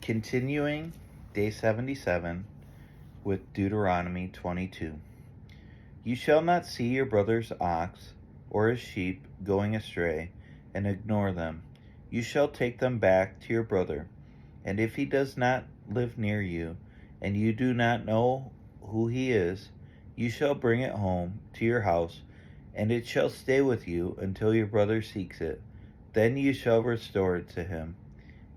Continuing day 77 with Deuteronomy 22. You shall not see your brother's ox or his sheep going astray and ignore them. You shall take them back to your brother. And if he does not live near you, and you do not know who he is, you shall bring it home to your house, and it shall stay with you until your brother seeks it. Then you shall restore it to him.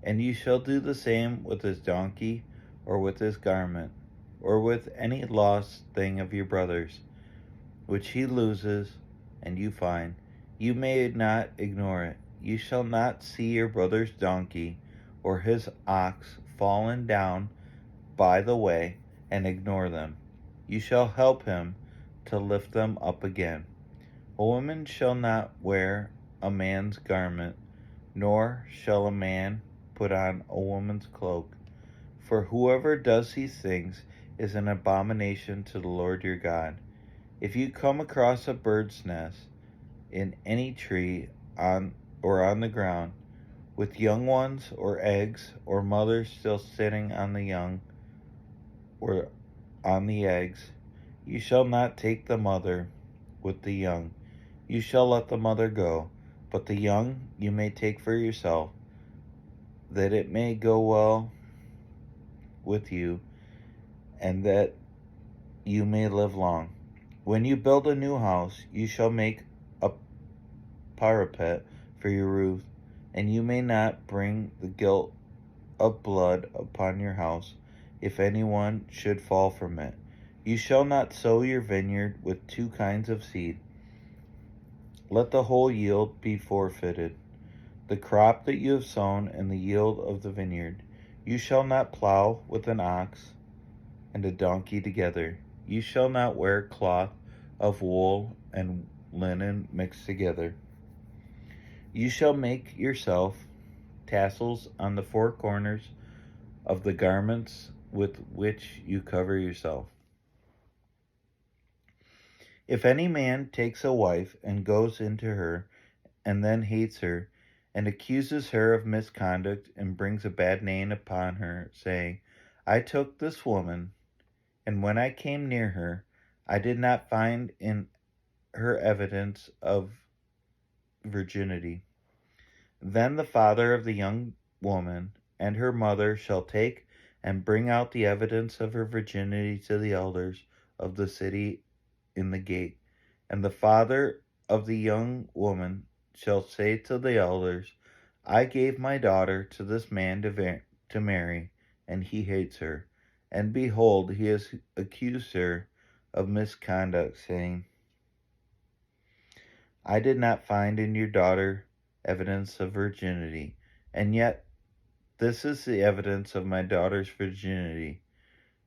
And you shall do the same with his donkey, or with his garment, or with any lost thing of your brother's, which he loses and you find. You may not ignore it. You shall not see your brother's donkey or his ox fallen down by the way and ignore them. You shall help him to lift them up again. A woman shall not wear a man's garment, nor shall a man put on a woman's cloak. For whoever does these things is an abomination to the Lord your God. If you come across a bird's nest in any tree on the ground, with young ones or eggs, or mothers still sitting on the young or on the eggs, you shall not take the mother with the young. You shall let the mother go, but the young you may take for yourself, that it may go well with you, and that you may live long. When you build a new house, you shall make a parapet for your roof, and you may not bring the guilt of blood upon your house, if anyone should fall from it. You shall not sow your vineyard with two kinds of seed. Let the whole yield be forfeited, the crop that you have sown and the yield of the vineyard. You shall not plow with an ox and a donkey together. You shall not wear cloth of wool and linen mixed together. You shall make yourself tassels on the four corners of the garments with which you cover yourself. If any man takes a wife and goes into her, and then hates her, and accuses her of misconduct, and brings a bad name upon her, saying, I took this woman, and when I came near her, I did not find in her evidence of virginity. Then the father of the young woman and her mother shall take and bring out the evidence of her virginity to the elders of the city in the gate. And the father of the young woman shall say to the elders, I gave my daughter to this man to marry, and he hates her. And behold, he has accused her of misconduct, saying, I did not find in your daughter evidence of virginity, and yet this is the evidence of my daughter's virginity.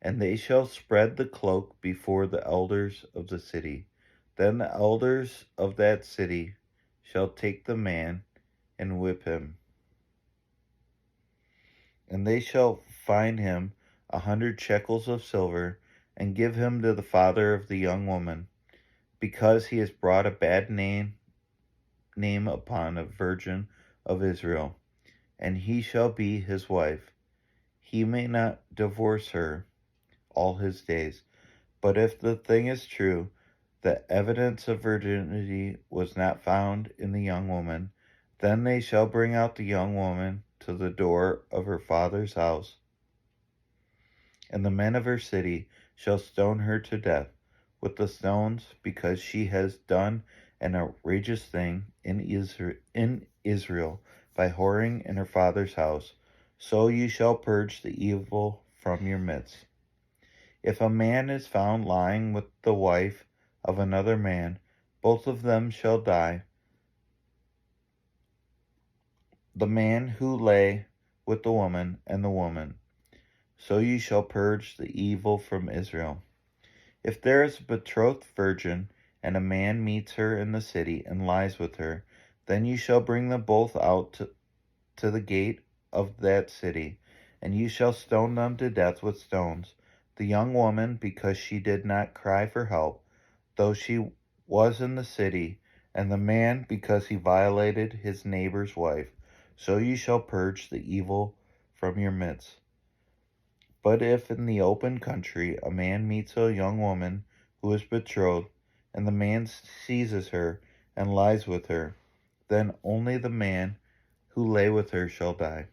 And they shall spread the cloak before the elders of the city. Then the elders of that city shall take the man and whip him. And they shall fine him 100 shekels of silver, and give him to the father of the young woman, because he has brought a bad name upon a virgin of Israel, and he shall be his wife. He may not divorce her all his days. But if the thing is true, that evidence of virginity was not found in the young woman, then they shall bring out the young woman to the door of her father's house, and the men of her city shall stone her to death with the stones, because she has done an outrageous thing in Israel by whoring in her father's house. So you shall purge the evil from your midst. If a man is found lying with the wife of another man, both of them shall die. The man who lay with the woman, and the woman. So you shall purge the evil from Israel. If there is a betrothed virgin, and a man meets her in the city and lies with her, then you shall bring them both out to the gate of that city, and you shall stone them to death with stones. The young woman, because she did not cry for help, though she was in the city, and the man, because he violated his neighbor's wife. So you shall purge the evil from your midst. But if in the open country a man meets a young woman who is betrothed, and the man seizes her and lies with her, then only the man who lay with her shall die.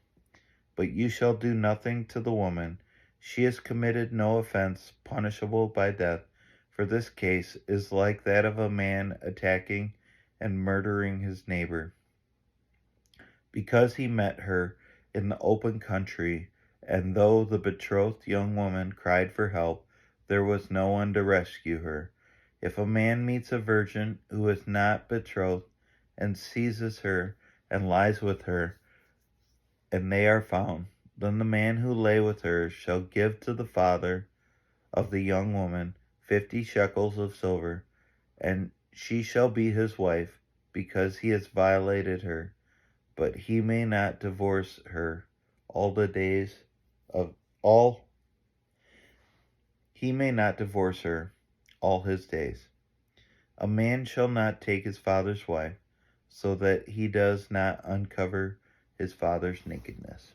But you shall do nothing to the woman. She has committed no offense punishable by death, for this case is like that of a man attacking and murdering his neighbor, because he met her in the open country, and though the betrothed young woman cried for help, there was no one to rescue her. If a man meets a virgin who is not betrothed, and seizes her and lies with her, and they are found, then the man who lay with her shall give to the father of the young woman 50 shekels of silver, and she shall be his wife, because he has violated her. But he may not divorce her all the days of all he may not divorce her all his days. A man shall not take his father's wife, so that he does not uncover his father's nakedness.